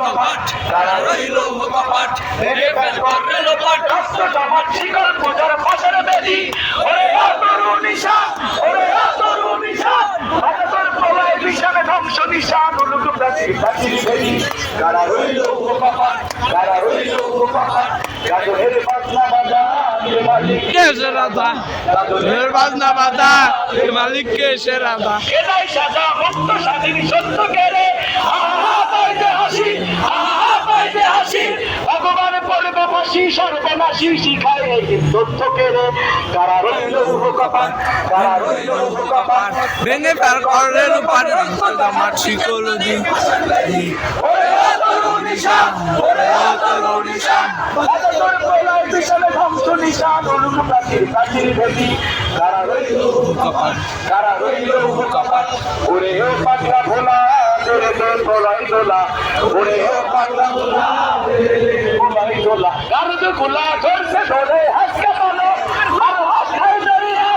কপাট কারা রইল কপাট ভেঙে ফেলবো রেলপাট রাষ্ট্র জমাট শিকল পূজার ফসল বেদি ওরে তরুণ নিশান ওরে তরুণ নিশান ভারতের প্রলয় বিশাল ধ্বংস নিশান উলুক প্রাচীর প্রাচীর বেদি কারা রইল কপাট কারা রইল কপাট গাজরের বাজনা বাজা মালিক কে রাধা গাজরের বাজনা বাজা মালিক কে রাধা এটাই সাজা মুক্ত স্বাধীন সত্য কেড়ে আহা পাইতে হাসি আহা পাইতে হাসি ভগবান পড়বে ফাঁসি সর্বনাশী শিখায় এই তথ্য কেড়ে কারা রইল কপাট কারা রইল কপাট ভেঙে ফেল করের উপর আমার শিকল দি ওরে তরুণ নিশান ওরে তরুণ নিশান ভারতের প্রলয় বিশাল ধ্বংস নিশান উলুক প্রাচীর প্রাচীর ভেদি কারা রইল কপাট কারা রইল কপাট ওরে ও পাগলা ভোলা তোরে তোর প্রলয় দোলা ওরে ও পাগলা ভোলা প্রলয় দোলা গারদ খোলা ধরছে ধরে হাসকে পালো আর হাস খাই দরিয়া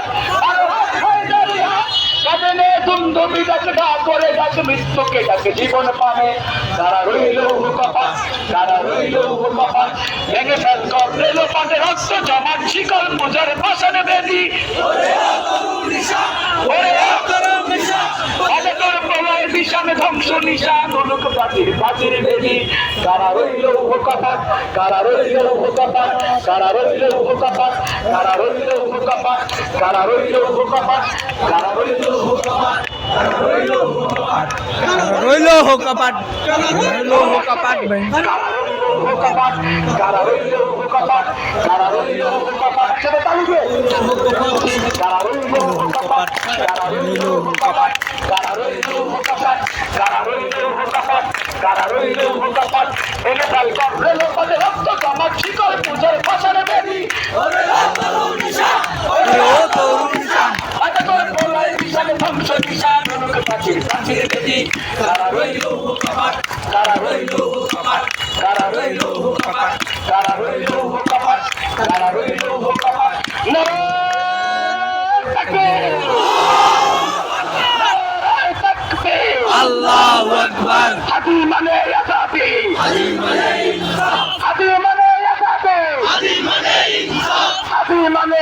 আর হাস খাই দরিয়া কাজনে দুন্দুবি গাছে গা করে গাছে মৃত্যুকে ডাকে জীবন পানে কারা রইল কপাট কারা রইল কপাট ভেঙে ফেল কর রেল পাটে রক্ত জমাট শিকল পূজার পাশান বেদি ওরে তরুণ নিশান ওরে তরুণ নিশান ভারতের প্রলয় বিশাল ধ্বংস নিশান উলুক প্রাচীর প্রাচীর বেদি কারা রইল কপাট কারা রইল কপাট কারা রইল কপাট কারা রইল কপাট কারা রইল কপাট কারা রইল কপাট কারা রইল কপাট রইল কপাট রইল কপাট ভাই কপাট কারা রইল কপাট কারা রইল কপাট সেটা তালুকে কারা রইল কপাট কারা রইল কপাট কারা রইল কপাট কারা রইল কপাট কারা রইল কপাট এনে ফেল কর রেল পথে রক্ত জমাট শিকল পূজার পাশানে বেদি ওরে তরুণ নিশান ওরে তরুণ নিশান ভারতের প্রলয় বিশাল ধ্বংস নিশান উলুক প্রাচীর প্রাচীর বেদি কারা রইল কপাট কারা রইল কপাট কারা রইল কপাট কারা রইল কপাট কারা রইল কপাট নারায়ে তাকবীর নারায়ে তাকবীর আল্লাহু আকবার হাদি মানে ইয়াসাবি হাদি মানে ইনসাফ হাদি মানে ইয়াসাবি হাদি মানে ইনসাফ হাদি মানে